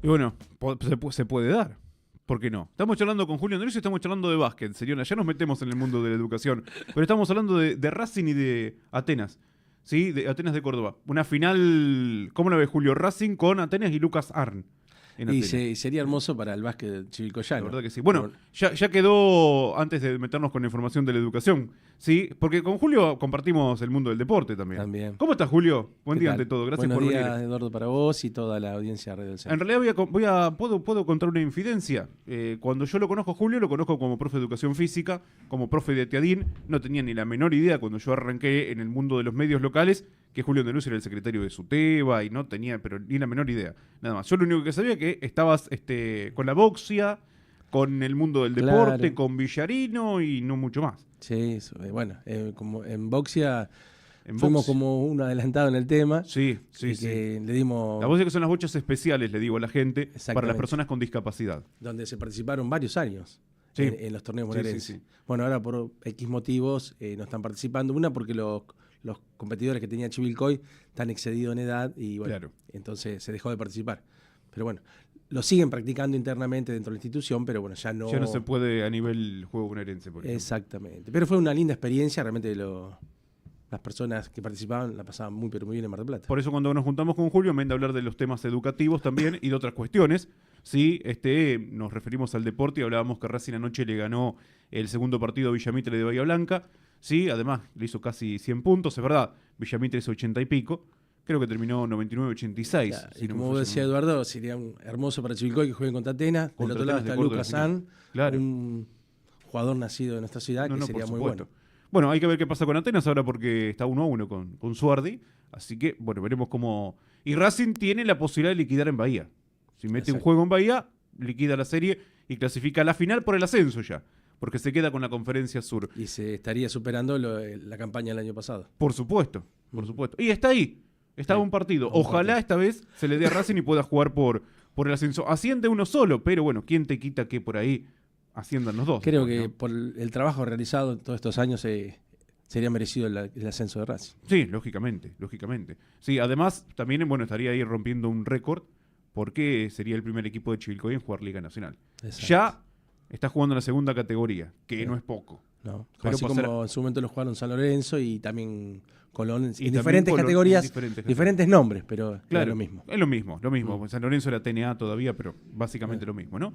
Y bueno, se puede dar. ¿Por qué no? Estamos charlando con Julio Andrés y estamos charlando de básquet, Seriona. Ya nos metemos en el mundo de la educación. Pero estamos hablando de Racing y de Atenas. ¿Sí? De Atenas de Córdoba. Una final, ¿cómo la ve Julio? Racing con Atenas y Lucas Arn en Y Atenas. sería hermoso para el básquet La chivilcoyano. verdad que sí. Bueno, ya quedó, antes de meternos con la información de la educación, ¿sí? Porque con Julio compartimos el mundo del deporte también. ¿Cómo estás, Julio? Buen día ante todo. Gracias Buenos por días, venir. Eduardo, para vos y toda la audiencia de Radio del Centro. En realidad puedo contar una infidencia. Cuando yo lo conozco a Julio, lo conozco como profe de educación física, como profe de Teadín. No tenía ni la menor idea cuando yo arranqué en el mundo de los medios locales que Julio Andrés era el secretario de SUTEBA y no tenía pero ni la menor idea. Nada más. Yo lo único que sabía que estabas con la boxia, con el mundo del deporte, con Villarino y no mucho más. Sí, bueno, como en boxia fuimos como un adelantado en el tema. Sí. Le dimos... La boxia que son las bochas especiales, le digo a la gente, para las personas con discapacidad. Donde se participaron varios años en los torneos bonaerenses. Sí. Bueno, ahora por X motivos no están participando. Una porque los competidores que tenía Chivilcoy están excedidos en edad y bueno, entonces se dejó de participar. Pero bueno, lo siguen practicando internamente dentro de la institución, pero bueno, ya no se puede a nivel juego bonaerense, por ejemplo. Exactamente. Pero fue una linda experiencia, realmente las personas que participaban la pasaban muy bien en Mar del Plata. Por eso cuando nos juntamos con Julio, me da hablar de los temas educativos también y de otras cuestiones. Sí, nos referimos al deporte y hablábamos que Racing anoche le ganó el segundo partido a Villamitre de Bahía Blanca. Sí, además le hizo casi 100 puntos, es verdad. Villamitre es 80 y pico. Creo que terminó 99-86. Claro, y como vos decía Eduardo, sería hermoso para Chivilcoy que jueguen contra Atenas. Del otro lado está Lucas San, un jugador nacido de nuestra ciudad, que sería muy bueno. Bueno, hay que ver qué pasa con Atenas ahora porque está 1-1 con Suardi. Así que, bueno, veremos cómo... Y Racing tiene la posibilidad de liquidar en Bahía. Si mete un juego en Bahía, liquida la serie y clasifica a la final por el ascenso ya. Porque se queda con la Conferencia Sur. Y se estaría superando la campaña del año pasado. Por supuesto. Y está ahí. Está un partido. Ojalá esta vez se le dé a Racing y pueda jugar por el ascenso. Asciende uno solo, pero bueno, ¿quién te quita que por ahí asciendan los dos? Creo que por el trabajo realizado todos estos años sería merecido el ascenso de Racing. Sí, lógicamente. Sí, además también estaría ahí rompiendo un récord porque sería el primer equipo de Chivilcoy en jugar Liga Nacional. Exacto. Ya está jugando en la segunda categoría, que no es poco. No, pero así como en su momento lo jugaron San Lorenzo y también Colón, en diferentes Colón, categorías, diferentes nombres, pero claro, es lo mismo. Es lo mismo. San Lorenzo era TNA todavía, pero básicamente lo mismo, ¿no?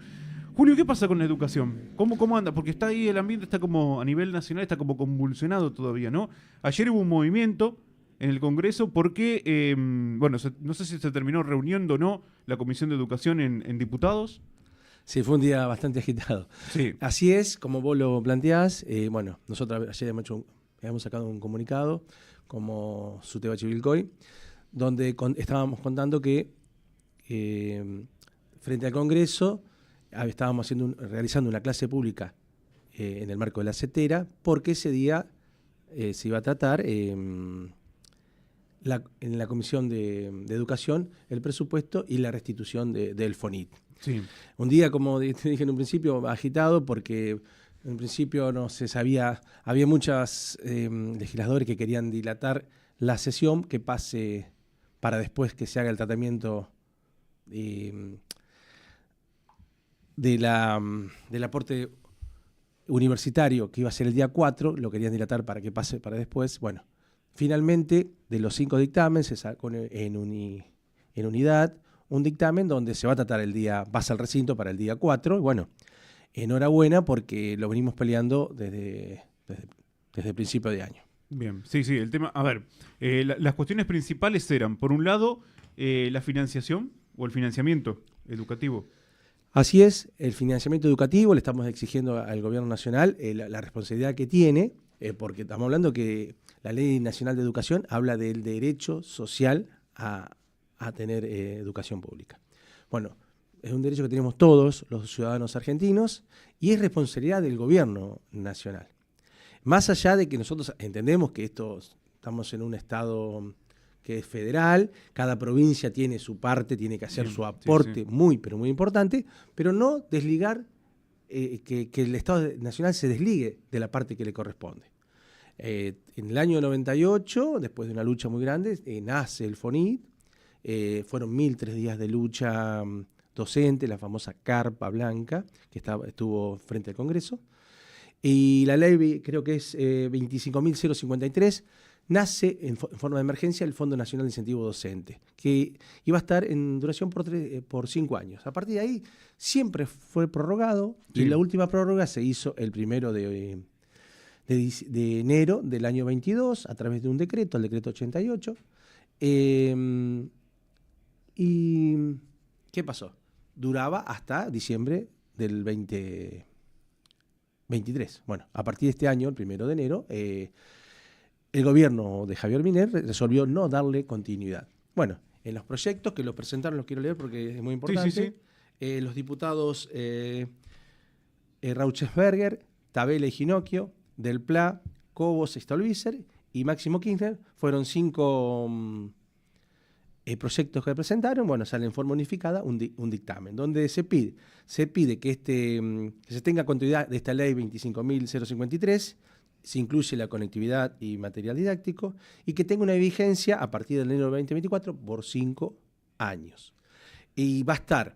Julio, ¿qué pasa con la educación? ¿Cómo anda? Porque está ahí, el ambiente está como, a nivel nacional, está como convulsionado todavía, ¿no? Ayer hubo un movimiento en el Congreso porque, no sé si se terminó reuniendo o no la Comisión de Educación en diputados. Sí, fue un día bastante agitado. Sí. Así es, como vos lo planteás. Nosotros ayer hemos sacado un comunicado como SUTEBA Chivilcoy, donde estábamos contando que frente al Congreso estábamos realizando una clase pública en el marco de la CETERA, porque ese día se iba a tratar en la Comisión de Educación el presupuesto y la restitución del FONIT. Sí. Un día, como te dije en un principio, agitado porque en principio no se sabía, había muchos legisladores que querían dilatar la sesión, que pase para después que se haga el tratamiento del aporte universitario, que iba a ser el día 4, lo querían dilatar para que pase para después. Bueno, finalmente, de los 5 dictámenes, se sacó en unidad un dictamen donde se va a tratar pasa al recinto para el día 4, y bueno, enhorabuena porque lo venimos peleando desde el principio de año. Bien, sí, el tema, a ver, las cuestiones principales eran, por un lado, la financiación o el financiamiento educativo. Así es, el financiamiento educativo, le estamos exigiendo al gobierno nacional la responsabilidad que tiene, porque estamos hablando que la Ley Nacional de Educación habla del derecho social a tener educación pública. Bueno, es un derecho que tenemos todos los ciudadanos argentinos y es responsabilidad del gobierno nacional. Más allá de que nosotros entendemos que estamos en un estado que es federal, cada provincia tiene su parte, tiene que hacer su aporte muy, pero muy importante, pero no desligar, que el Estado Nacional se desligue de la parte que le corresponde. En el año 98, después de una lucha muy grande, nace el FONIT. Fueron 1003 días de lucha docente, la famosa carpa blanca, que estuvo frente al Congreso. Y la ley, creo que es 25.053, nace en forma de emergencia el Fondo Nacional de Incentivo Docente, que iba a estar en duración por 5 años. A partir de ahí siempre fue prorrogado, Sí. y la última prórroga se hizo el 1 de enero del año 22 a través de un decreto, el decreto 88. ¿Y qué pasó? Duraba hasta diciembre del 2023. Bueno, a partir de este año, el 1 de enero, el gobierno de Javier Milei resolvió no darle continuidad. Bueno, en los proyectos que lo presentaron, los quiero leer porque es muy importante. Sí. Los diputados Rauschenberger, Tabela y Ginocchio, Del Pla, Cobos, Stolbizer y Máximo Kirchner fueron 5 proyectos que presentaron. Bueno, sale en forma unificada un dictamen donde se pide que, que se tenga continuidad de esta ley 25.053, se incluye la conectividad y material didáctico, y que tenga una vigencia a partir del enero de 2024 por 5 años. Y va a estar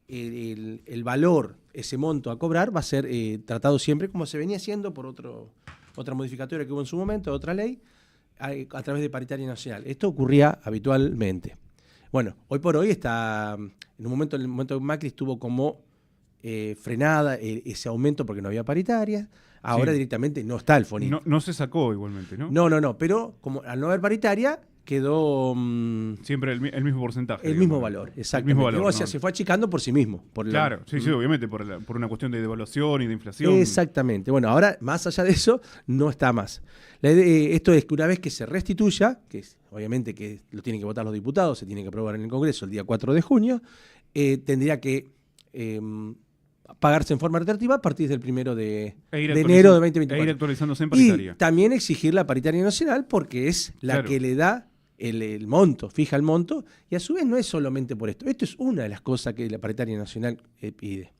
el valor, ese monto a cobrar, va a ser tratado siempre como se venía haciendo por otra modificatoria que hubo en su momento, otra ley, a través de paritaria nacional. Esto ocurría habitualmente. Bueno, hoy por hoy está, en el momento de Macri estuvo como frenada ese aumento porque no había paritaria. Ahora Sí. directamente no está el FONIT. No se sacó igualmente, ¿no? No, pero como al no haber paritaria quedó Siempre el mismo porcentaje. el digamos. mismo valor, exactamente. El mismo valor, O sea, ¿no? se fue achicando por sí mismo. Claro, sí, obviamente, por una cuestión de devaluación y de inflación. Exactamente. Bueno, ahora, más allá de eso, no está más. Esto es que una vez que se restituya, obviamente que lo tienen que votar los diputados, se tiene que aprobar en el Congreso el día 4 de junio, tendría que pagarse en forma retroactiva a partir del 1 de enero de 2024. E ir actualizándose en Y paritaria. también exigir la paritaria nacional porque es la Claro. que le da el monto, fija el monto, y a su vez no es solamente por esto. Esto es una de las cosas que la paritaria nacional pide.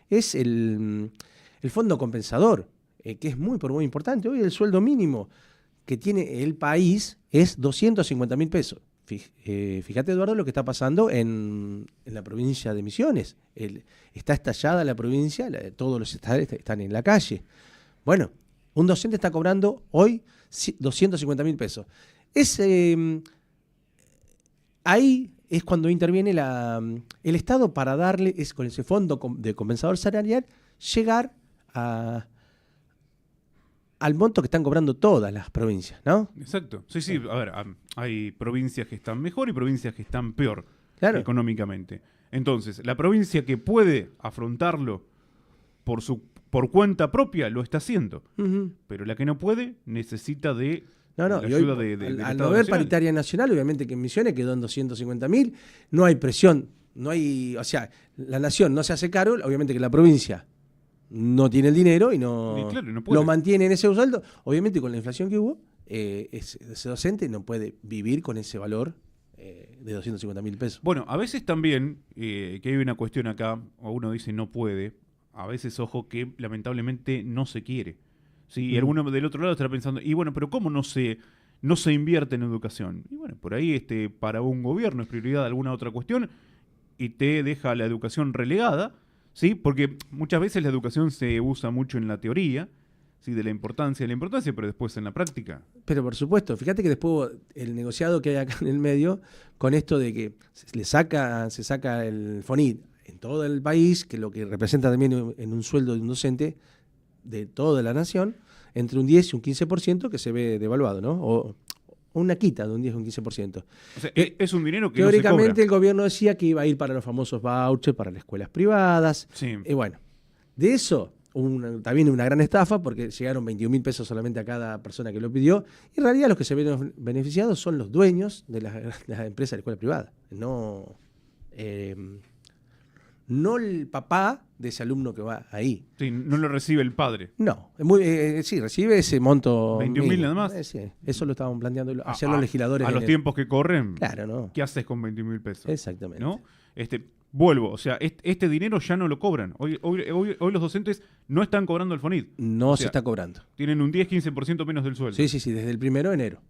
Es el fondo compensador, que es muy importante. Hoy el sueldo mínimo que tiene el país es 250.000 pesos. Fíjate, Eduardo, lo que está pasando en la provincia de Misiones. Está estallada la provincia, todos los estados están en la calle. Bueno, un docente está cobrando hoy 250.000 pesos. Ahí es cuando interviene el Estado para darle, con ese fondo de compensador salarial, llegar al monto que están cobrando todas las provincias, ¿no? Exacto. Sí. A ver, hay provincias que están mejor y provincias que están peor Claro. económicamente. Entonces, la provincia que puede afrontarlo por cuenta propia lo está haciendo. Ujú. Pero la que no puede necesita de No, la y hoy, ayuda del al Estado no haber nacional. paritaria nacional, obviamente que en Misiones quedó en 250.000, no hay presión, o sea, la nación no se hace cargo, obviamente que la provincia no tiene el dinero y no, Y claro, no puede. lo mantiene en ese sueldo. Obviamente con la inflación que hubo, ese docente no puede vivir con ese valor de 250.000 pesos. Bueno, a veces también, que hay una cuestión acá, o uno dice no puede, a veces, ojo, que lamentablemente no se quiere. ¿Sí? Y alguno del otro lado estará pensando, y bueno, pero ¿cómo no se invierte en educación? Y bueno, por ahí para un gobierno es prioridad alguna otra cuestión y te deja la educación relegada, ¿sí? Porque muchas veces la educación se usa mucho en la teoría, ¿sí? De la importancia, pero después en la práctica. Pero por supuesto, fíjate que después el negociado que hay acá en el medio, con esto de que se saca el FONIT en todo el país, que lo que representa también en un sueldo de un docente de toda la nación, entre un 10 y un 15% que se ve devaluado, ¿no? O una quita de un 10 o un 15%. O sea, es un dinero que no se Teóricamente cobra. el gobierno decía que iba a ir para los famosos vouchers, para las escuelas privadas. Sí. Bueno, de eso también una gran estafa porque llegaron 21.000 pesos solamente a cada persona que lo pidió. Y en realidad los que se ven beneficiados son los dueños de las empresas de la escuela privada. No el papá de ese alumno que va ahí. Sí, no lo recibe el padre. No, sí, recibe ese monto. 21.000 mínimo. nada más. Sí, eso lo estaban planteando ayer los legisladores. A los tiempos que corren, Claro, ¿no? ¿qué haces con 20.000 pesos? Exactamente. ¿No? Vuelvo, o sea, este dinero ya no lo cobran. Hoy los docentes no están cobrando el FONIT. No O se sea, está cobrando. Tienen un 10-15% menos del sueldo. Sí, desde el 1 de enero.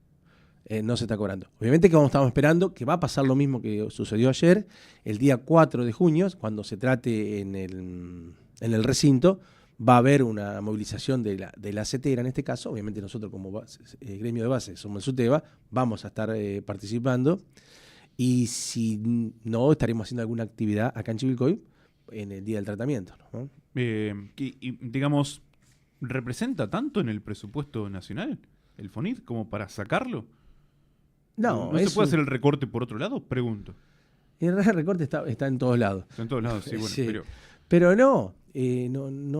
no se está cobrando. Obviamente que estamos esperando que va a pasar lo mismo que sucedió ayer, el día 4 de junio, cuando se trate en el recinto, va a haber una movilización de la CETERA en este caso. Obviamente nosotros como gremio de base somos el SUTEBA, vamos a estar participando, y si no, estaremos haciendo alguna actividad acá en Chivilcoy en el día del tratamiento, ¿no? Digamos, ¿representa tanto en el presupuesto nacional el FONIT como para sacarlo? No, ¿No se puede hacer el recorte por otro lado? Pregunto. El recorte está en todos lados. Está en todos lados, sí, bueno, Sí. pero... Pero no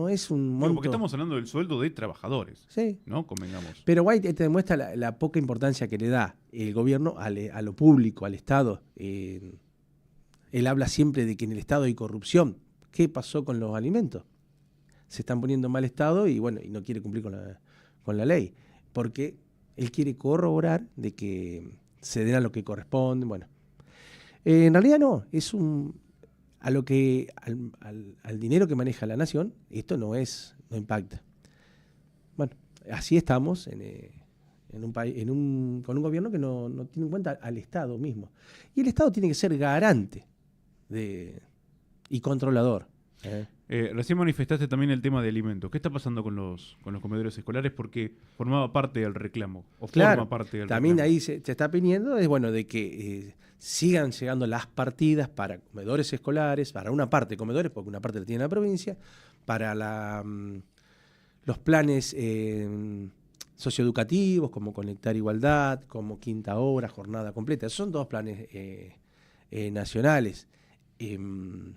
es un monto... porque estamos hablando del sueldo de trabajadores, Sí. ¿no? Convengamos. Pero White te demuestra la poca importancia que le da el gobierno a lo público, al Estado. Él habla siempre de que en el Estado hay corrupción. ¿Qué pasó con los alimentos? Se están poniendo en mal estado y bueno, y no quiere cumplir con la ley. Porque él quiere corroborar de que se den a lo que corresponde. Bueno, en realidad no, es al dinero que maneja la nación, esto no impacta. Bueno, así estamos en un país, con un gobierno que no tiene en cuenta al Estado mismo. Y el Estado tiene que ser garante y controlador. Recién manifestaste también el tema de alimentos. ¿Qué está pasando con los comedores escolares? Porque formaba parte del reclamo. Claro, forma parte del también reclamo. ahí se está pidiendo de que sigan llegando las partidas para comedores escolares, para una parte de comedores, porque una parte la tiene la provincia, para los planes socioeducativos, como Conectar Igualdad, como Quinta Hora, Jornada Completa. Son dos planes nacionales.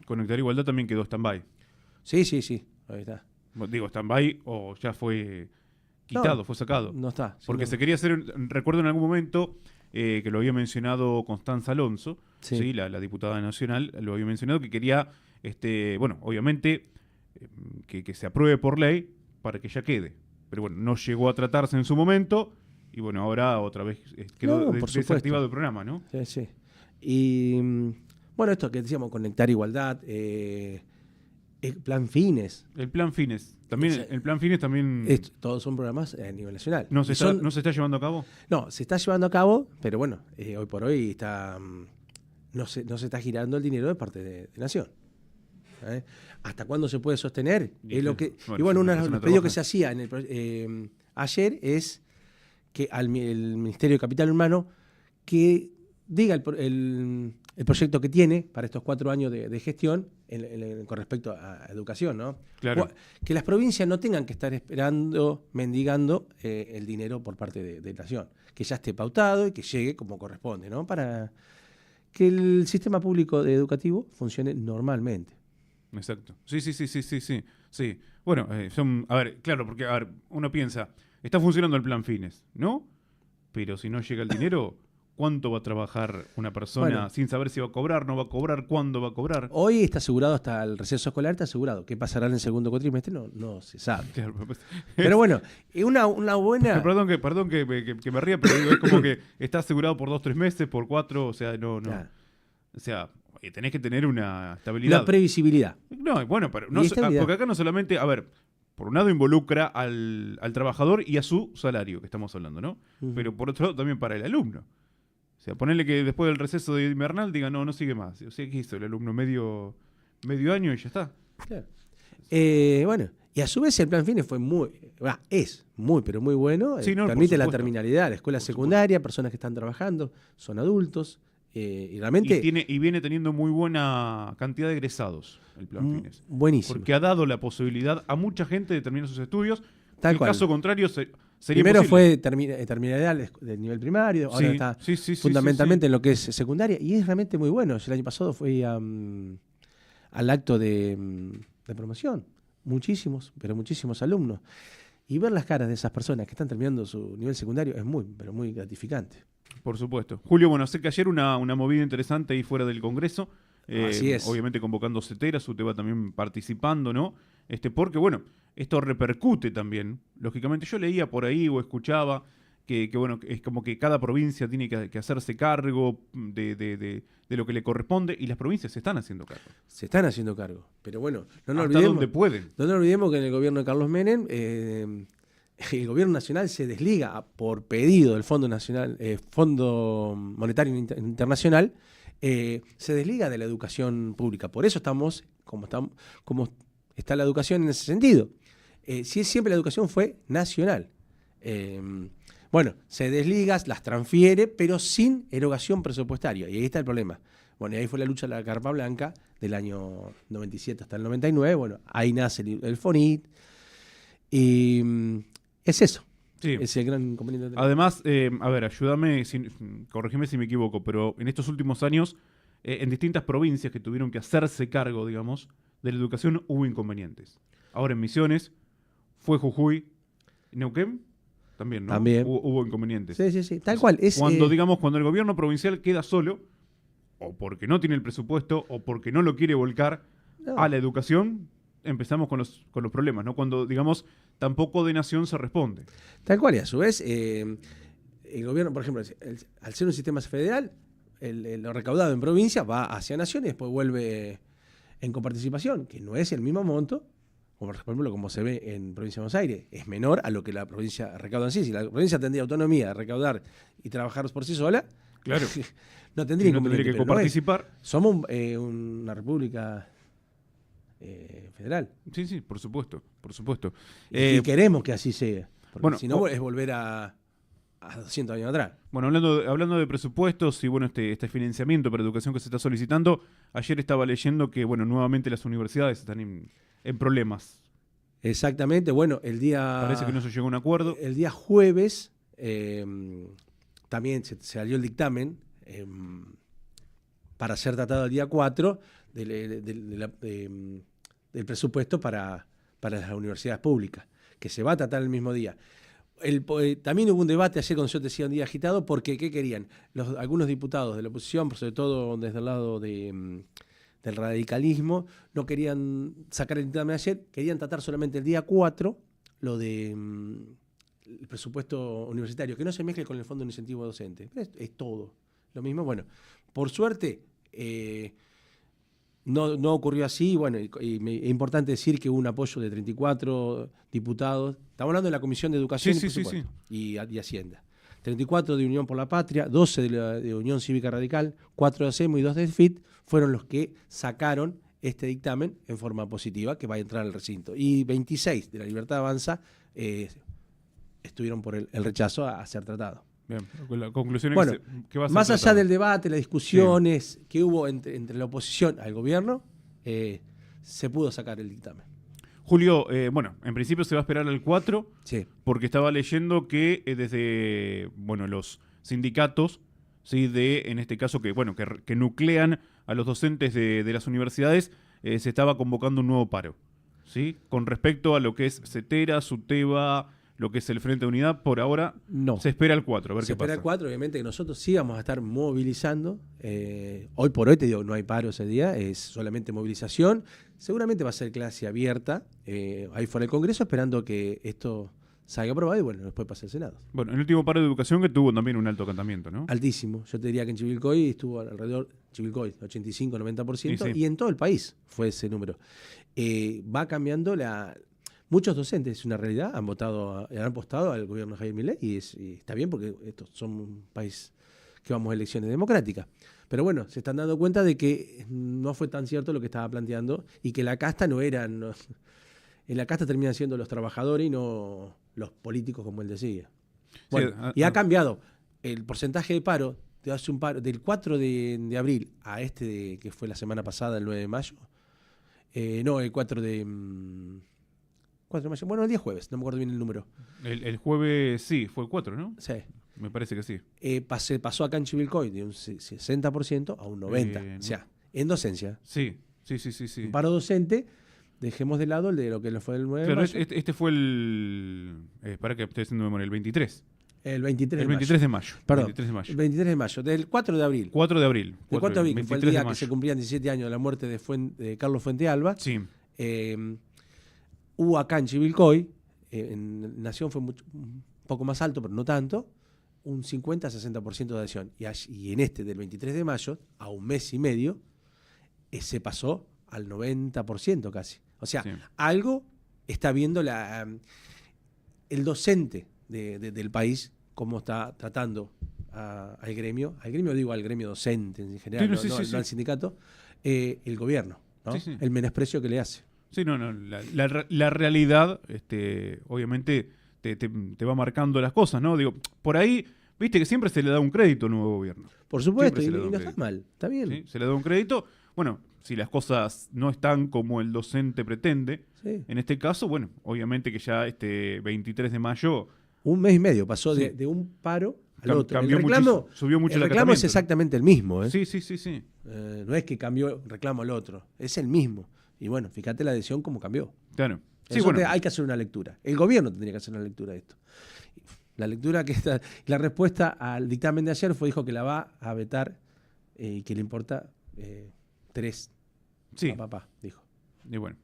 Conectar Igualdad también quedó stand-by. Sí, ahí está. Digo, stand-by o ya fue quitado, No, fue sacado. No está. Porque no. se quería hacer, recuerdo en algún momento que lo había mencionado Constanza Alonso, Sí. ¿sí? La diputada nacional, lo había mencionado que quería, obviamente, que se apruebe por ley para que ya quede. Pero bueno, no llegó a tratarse en su momento y bueno, ahora otra vez quedó Por supuesto. desactivado el programa, ¿no? Sí. Y bueno, esto que decíamos, Conectar Igualdad, el Plan Fines. El Plan Fines. También, Sí. el Plan Fines también Todos son programas a nivel nacional. no se Y está llevando a cabo. No, se está llevando a cabo, pero bueno, hoy por hoy no se está girando el dinero de parte de Nación. ¿Hasta cuándo se puede sostener? Y Es lo que, bueno, y bueno, si uno una de los persona pedidos que trabaja. se hacía ayer es que el Ministerio de Capital Humano que diga el proyecto que tiene para estos 4 años de gestión con respecto a educación, ¿no? Claro. Que las provincias no tengan que estar mendigando el dinero por parte de Nación, que ya esté pautado y que llegue como corresponde, ¿no? Para que el sistema público educativo funcione normalmente. Exacto. Sí. Bueno, a ver, claro, porque a ver, uno piensa, está funcionando el Plan Fines, ¿no? Pero si no llega el dinero, ¿cuánto va a trabajar una persona Bueno. sin saber si va a cobrar, no va a cobrar, cuándo va a cobrar? Hoy está asegurado hasta el receso escolar, está asegurado. ¿Qué pasará en el segundo cuatrimestre? No se sabe. Claro, Pero bueno, una buena... perdón que me ría, pero digo, es como que está asegurado por 2-3 meses, por 4, o sea, no. Claro. O sea, tenés que tener una estabilidad. La previsibilidad. No, bueno, pero Y estabilidad. porque acá no solamente, a ver, por un lado involucra al trabajador y a su salario, que estamos hablando, ¿no? Ujú. Pero por otro lado también para el alumno. O sea, ponerle que después del receso de invernal diga, no sigue más. O sea, ¿qué hizo el alumno? Medio año y ya está. Claro. Bueno, y a su vez el Plan Fines es muy, pero muy bueno. Sí, no, por permite la supuesto. terminalidad, la escuela Por secundaria, personas que están trabajando, son adultos. Y realmente... Y viene teniendo muy buena cantidad de egresados el Plan Fines. Buenísimo. Porque ha dado la posibilidad a mucha gente de terminar sus estudios. Tal en cual. caso contrario, sería Primero imposible. fue terminalidad del nivel primario, ahora Sí, está sí, fundamentalmente en lo que es secundaria, y es realmente muy bueno. Yo el año pasado fui al acto de promoción, muchísimos alumnos, y ver las caras de esas personas que están terminando su nivel secundario es muy, pero muy gratificante. Por supuesto. Julio, bueno, sé que ayer una movida interesante ahí fuera del Congreso. Así es. Obviamente convocando CETERA, SUTEBA también participando, ¿no? Porque, bueno, esto repercute también. Lógicamente, yo leía por ahí o escuchaba que bueno, es como que cada provincia tiene que hacerse cargo de lo que le corresponde y las provincias se están haciendo cargo. Se están haciendo cargo, pero bueno, no nos Hasta olvidemos, donde pueden. no nos olvidemos que en el gobierno de Carlos Menem el gobierno nacional se desliga por pedido del Fondo Nacional, Fondo Monetario Internacional, se desliga de la educación pública. Por eso estamos como está la educación en ese sentido. Si siempre la educación fue nacional. Bueno, se desliga, las transfiere, pero sin erogación presupuestaria. Y ahí está el problema. Bueno, y ahí fue la lucha de la Carpa Blanca del año 97 hasta el 99. Bueno, ahí nace el FONIT. Y es eso. Sí. Es el gran inconveniente. Además, a ver, ayúdame, corregime si me equivoco, pero en estos últimos años, en distintas provincias que tuvieron que hacerse cargo, digamos, de la educación, hubo inconvenientes. Ahora en Misiones, fue Jujuy, Neuquén, también, ¿no? También. Hubo inconvenientes. Sí, tal cual. Cuando el gobierno provincial queda solo, o porque no tiene el presupuesto, o porque no lo quiere volcar a la educación, empezamos con los problemas, ¿no? Cuando, digamos, tampoco de nación se responde. Tal cual, y a su vez, el gobierno, por ejemplo, al ser un sistema federal, lo recaudado en provincia va hacia nación y después vuelve en coparticipación, que no es el mismo monto, como por ejemplo como se ve en provincia de Buenos Aires, es menor a lo que la provincia recauda en sí. Si la provincia tendría autonomía de recaudar y trabajar por sí sola, claro, no tendría que coparticipar. Somos una república federal. Sí, por supuesto. Y queremos que así sea. Porque bueno, si no, es volver a 200 años atrás. Bueno, hablando de presupuestos y bueno, este financiamiento para educación que se está solicitando, ayer estaba leyendo que bueno, nuevamente las universidades están en problemas. Exactamente, bueno, parece que no se llegó a un acuerdo. El día jueves también se salió el dictamen para ser tratado el día 4 del presupuesto para las universidades públicas, que se va a tratar el mismo día. También hubo un debate ayer, cuando yo te decía, un día agitado, porque ¿qué querían? Algunos diputados de la oposición, sobre todo desde el lado del radicalismo, no querían sacar el dictamen ayer, querían tratar solamente el día 4 lo de el presupuesto universitario, que no se mezcle con el Fondo de Incentivo Docente. Es todo lo mismo. Bueno, por suerte no ocurrió así. Bueno, es importante decir que hubo un apoyo de 34 diputados. Estamos hablando de la Comisión de Educación y Hacienda. 34 de Unión por la Patria, 12 de Unión Cívica Radical, 4 de ACEMO y 2 del FIT fueron los que sacaron este dictamen en forma positiva que va a entrar al recinto. Y 26 de la Libertad Avanza estuvieron por el rechazo a ser tratado. Bien, la conclusión bueno, es que va a ser más tratado. allá del debate, las discusiones que hubo entre la oposición al gobierno, se pudo sacar el dictamen. Julio, bueno, en principio se va a esperar al 4, sí, porque estaba leyendo que desde los sindicatos, ¿sí? En este caso que nuclean a los docentes de las universidades, se estaba convocando un nuevo paro, ¿sí? Con respecto a lo que es CETERA, SUTEBA, lo que es el Frente de Unidad, por ahora no. Se espera el 4, a ver se qué pasa. Se espera el 4, obviamente que nosotros sí vamos a estar movilizando. Hoy por hoy, te digo, no hay paro ese día, es solamente movilización. Seguramente va a ser clase abierta, ahí fuera del Congreso, esperando que esto salga aprobado y bueno, después pase al Senado. Bueno, el último paro de educación que tuvo también un alto acatamiento, ¿no? Altísimo. Yo te diría que en Chivilcoy estuvo alrededor, 85-90%, y en todo el país fue ese número. Va cambiando muchos docentes, es una realidad, han apostado al gobierno de Javier Milei y está bien porque estos son un país que vamos a elecciones democráticas. Pero bueno, se están dando cuenta de que no fue tan cierto lo que estaba planteando y que la casta en la casta terminan siendo los trabajadores y no los políticos, como él decía. Bueno, sí, y ha cambiado el porcentaje de paro, del 4 de abril a que fue la semana pasada, el 9 de mayo. El 4 de mayo. Bueno, el día jueves, no me acuerdo bien el número. El jueves, sí, fue el 4, ¿no? Sí. Me parece que sí. Pasó acá en Chivilcoy de un 60% a un 90%. O sea, en docencia. Sí. Un paro docente, dejemos de lado el de lo que fue el 9 de mayo. Este fue para que estoy haciendo memoria, el 23. El 23 de mayo. Perdón, 23 de mayo. El 23 de mayo, del 4 de abril. 4 de abril. Del 4 de abril, que fue el día que se cumplían 17 años de la muerte de Carlos Fuentealba. Sí. Hubo acá en Chivilcoy, en Nación fue un poco más alto, pero no tanto, un 50-60% de adhesión. Y en del 23 de mayo, a un mes y medio, se pasó al 90% casi. O sea, sí, algo está viendo el docente del país, cómo está tratando al gremio digo al gremio docente en general, Sí, no al sindicato, el gobierno, ¿no? Sí. El menosprecio que le hace. Sí, no. La realidad, obviamente, te va marcando las cosas, ¿no? Digo, por ahí, viste que siempre se le da un crédito al nuevo gobierno. Por supuesto, y Siempre se le da no un está crédito. mal, está bien. ¿Sí? Se le da un crédito. Bueno, si las cosas no están como el docente pretende, Sí. en este caso, bueno, obviamente que ya este 23 de mayo Un mes y medio pasó Sí. de un paro al otro. cambió El reclamo, muchísimo, subió mucho el el reclamo es acatamiento, ¿no? exactamente el mismo, ¿eh? Sí. No es que cambió el reclamo al otro, es el mismo. Y bueno, fíjate la decisión cómo cambió. Claro. Sí, Eso bueno. hay que hacer una lectura. El gobierno tendría que hacer una lectura de esto. La lectura la respuesta al dictamen de ayer dijo que la va a vetar y que le importa 3 Sí. a papá, dijo. Y bueno,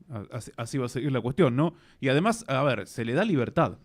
así va a seguir la cuestión, ¿no? Y además, a ver, se le da libertad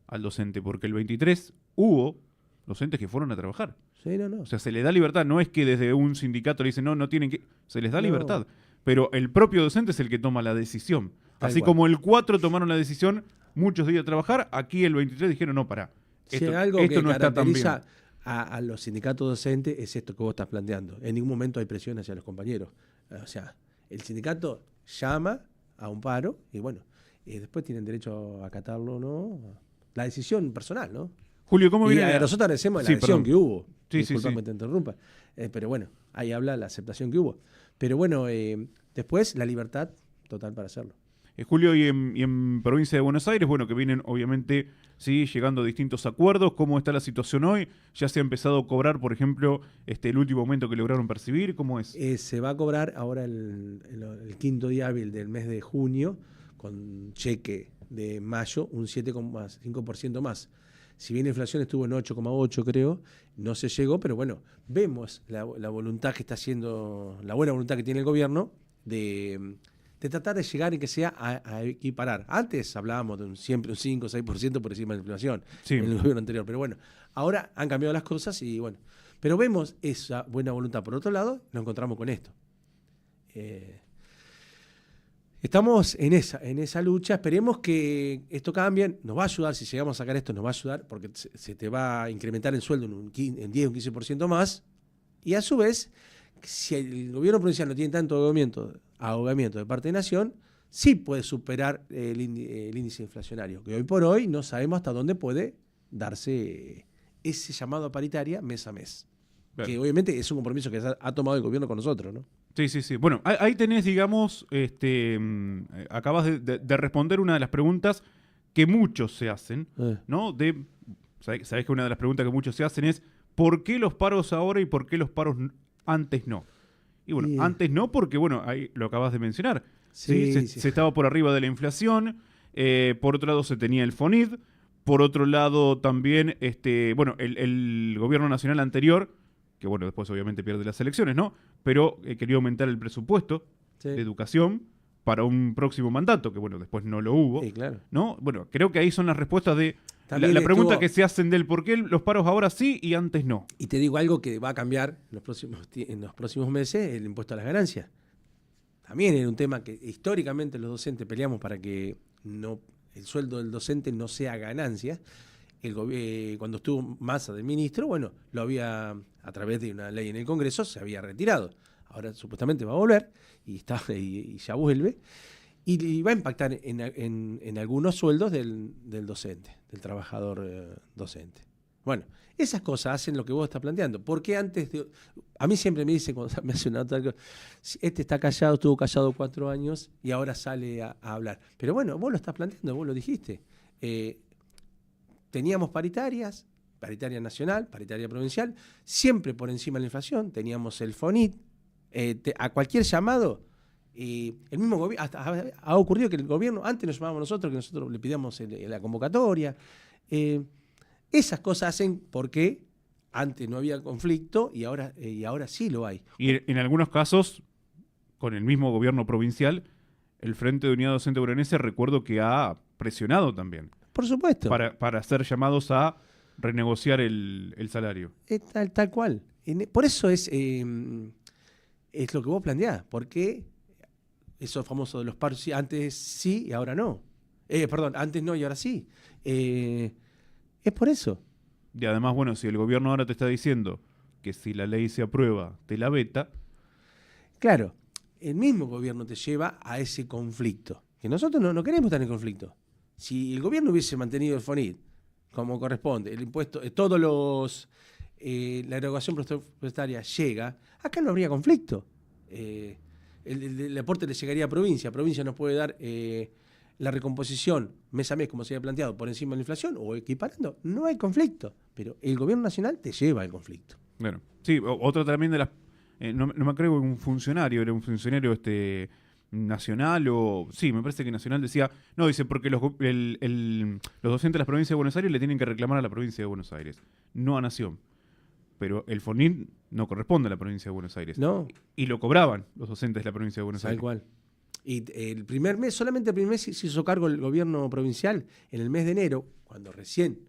al docente, porque el 23 hubo docentes que fueron a trabajar. Sí, no. O sea, se le da libertad, no es que desde un sindicato le dicen, no tienen que... Se les da No. libertad, pero el propio docente es el que toma la decisión. Tal Así cual. como el 4 tomaron la decisión, muchos días a trabajar, aquí el 23 dijeron, no, pará. Si hay algo que no está tan bien. caracteriza a los sindicatos docentes es esto que vos estás planteando. En ningún momento hay presión hacia los compañeros. O sea, el sindicato llama a un paro y bueno, después tienen derecho a acatarlo o no. La decisión personal, ¿no? Julio, ¿cómo Y viene? nosotros agradecemos la Sí, decisión perdón. que hubo. Sí, Disculpame sí. que te interrumpa. Pero bueno, ahí habla la aceptación que hubo. Pero bueno, después la libertad total para hacerlo. Julio, y en provincia de Buenos Aires, bueno, que vienen obviamente, sí, llegando a distintos acuerdos. ¿Cómo está la situación hoy? ¿Ya se ha empezado a cobrar, por ejemplo, el último aumento que lograron percibir? ¿Cómo es? Se va a cobrar ahora el quinto día hábil del mes de junio, con cheque de mayo, un 7,5% más. Si bien la inflación estuvo en 8,8, creo, no se llegó, pero bueno, vemos la voluntad que está haciendo, la buena voluntad que tiene el gobierno de tratar de llegar y que sea a equiparar. Antes hablábamos de siempre un 5 o 6% por encima de la inflación Sí. en el gobierno anterior, pero bueno, ahora han cambiado las cosas y bueno, pero vemos esa buena voluntad. Por otro lado, nos encontramos con esto. Estamos en esa lucha, esperemos que esto cambie, nos va a ayudar, si llegamos a sacar esto nos va a ayudar, porque se te va a incrementar el sueldo en 10 o un 15% más, y a su vez, si el gobierno provincial no tiene tanto ahogamiento de parte de Nación, sí puede superar el índice inflacionario, que hoy por hoy no sabemos hasta dónde puede darse ese llamado a paritaria mes a mes. Claro. Que obviamente es un compromiso que ha tomado el gobierno con nosotros, ¿no? Sí. Bueno, ahí tenés, digamos, acabas de responder una de las preguntas que muchos se hacen, ¿no? Sabés que una de las preguntas que muchos se hacen es ¿por qué los paros ahora y por qué los paros antes no? Y bueno, antes no porque, bueno, ahí lo acabas de mencionar. Sí. Se estaba por arriba de la inflación, por otro lado se tenía el FONID, por otro lado también, bueno, el gobierno nacional anterior, que bueno, después obviamente pierde las elecciones, ¿no? Pero quería aumentar el presupuesto de educación para un próximo mandato, que bueno, después no lo hubo, Sí, claro. ¿no? Bueno, creo que ahí son las respuestas de También pregunta que se hacen del por qué los paros ahora sí y antes no. Y te digo algo que va a cambiar en los próximos meses, el impuesto a las ganancias. También era un tema que históricamente los docentes peleamos para que el sueldo del docente no sea ganancia. Cuando estuvo Massa de ministro, bueno, lo había, a través de una ley en el Congreso, se había retirado. Ahora supuestamente va a volver y ya vuelve. Y va a impactar en algunos sueldos del docente, del trabajador docente. Bueno, esas cosas hacen lo que vos estás planteando. Porque a mí siempre me dicen, cuando me hace una nota, está callado, estuvo callado 4 años y ahora sale a hablar. Pero bueno, vos lo estás planteando, vos lo dijiste. Teníamos paritarias, paritaria nacional, paritaria provincial, siempre por encima de la inflación. Teníamos el FONIT. A cualquier llamado, el mismo gobierno, ha ocurrido que el gobierno, antes nos llamábamos nosotros, que nosotros le pidíamos la convocatoria. Esas cosas hacen porque antes no había conflicto y ahora sí lo hay. Y en algunos casos, con el mismo gobierno provincial, el Frente de Unidad Docente Bonaerense, recuerdo que ha presionado también. Por supuesto. Para ser llamados a renegociar el salario. Tal cual. Por eso es lo que vos planteás. Porque esos famosos de los paros, antes sí y ahora no. Perdón, antes no y ahora sí. Es por eso. Y además, bueno, si el gobierno ahora te está diciendo que si la ley se aprueba, te la veta. Claro, el mismo gobierno te lleva a ese conflicto. Que nosotros no queremos estar en conflicto. Si el gobierno hubiese mantenido el FONIT como corresponde, el impuesto, la erogación presupuestaria llega, acá no habría conflicto. El aporte le llegaría a provincia nos puede dar la recomposición mes a mes, como se había planteado, por encima de la inflación o equiparando, no hay conflicto, pero el gobierno nacional te lleva al conflicto. Bueno, sí, otra también de las... no me creo que un funcionario, era un funcionario nacional o... Sí, me parece que nacional decía... No, dice porque los docentes de la provincia de Buenos Aires le tienen que reclamar a la provincia de Buenos Aires, no a Nación. Pero el FONIT no corresponde a la provincia de Buenos Aires. No. Y lo cobraban los docentes de la provincia de Buenos Aires. Tal cual. Y el primer mes, solamente el primer mes se hizo cargo el gobierno provincial. En el mes de enero, cuando recién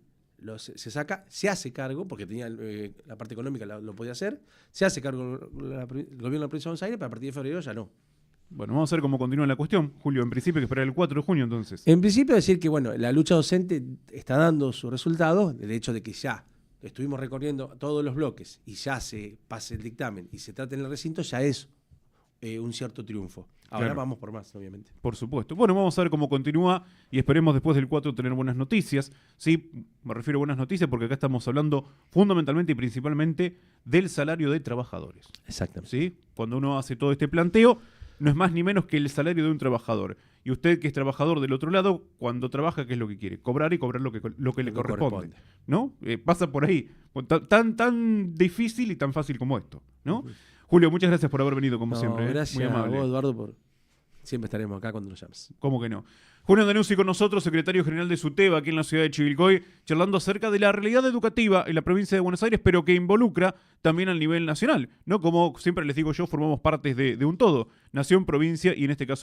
se hace cargo, porque tenía la parte económica lo podía hacer, se hace cargo el gobierno de la provincia de Buenos Aires, pero a partir de febrero ya no. Bueno, vamos a ver cómo continúa la cuestión. Julio, en principio hay que esperar el 4 de junio entonces. En principio decir que bueno, la lucha docente está dando sus resultados, el hecho de que ya estuvimos recorriendo todos los bloques y ya se pase el dictamen y se trate en el recinto, ya es un cierto triunfo. Ahora Claro. vamos por más, obviamente. Por supuesto. Bueno, vamos a ver cómo continúa y esperemos después del 4 tener buenas noticias. Sí, me refiero a buenas noticias porque acá estamos hablando fundamentalmente y principalmente del salario de trabajadores. Exactamente. ¿Sí? Cuando uno hace todo este planteo, no es más ni menos que el salario de un trabajador. Y usted, que es trabajador del otro lado, cuando trabaja, ¿qué es lo que quiere? Cobrar y cobrar lo que le corresponde. ¿No? Pasa por ahí. Tan difícil y tan fácil como esto, ¿no? Uh-huh. Julio, muchas gracias por haber venido, como siempre. Gracias Muy amable. a vos, Eduardo, siempre estaremos acá cuando nos llames. ¿Cómo que no? Julio Danuzzi con nosotros, secretario general de SUTEBA, aquí en la ciudad de Chivilcoy, charlando acerca de la realidad educativa en la provincia de Buenos Aires, pero que involucra también al nivel nacional, ¿no? Como siempre les digo yo, formamos partes de un todo, nación, provincia y en este caso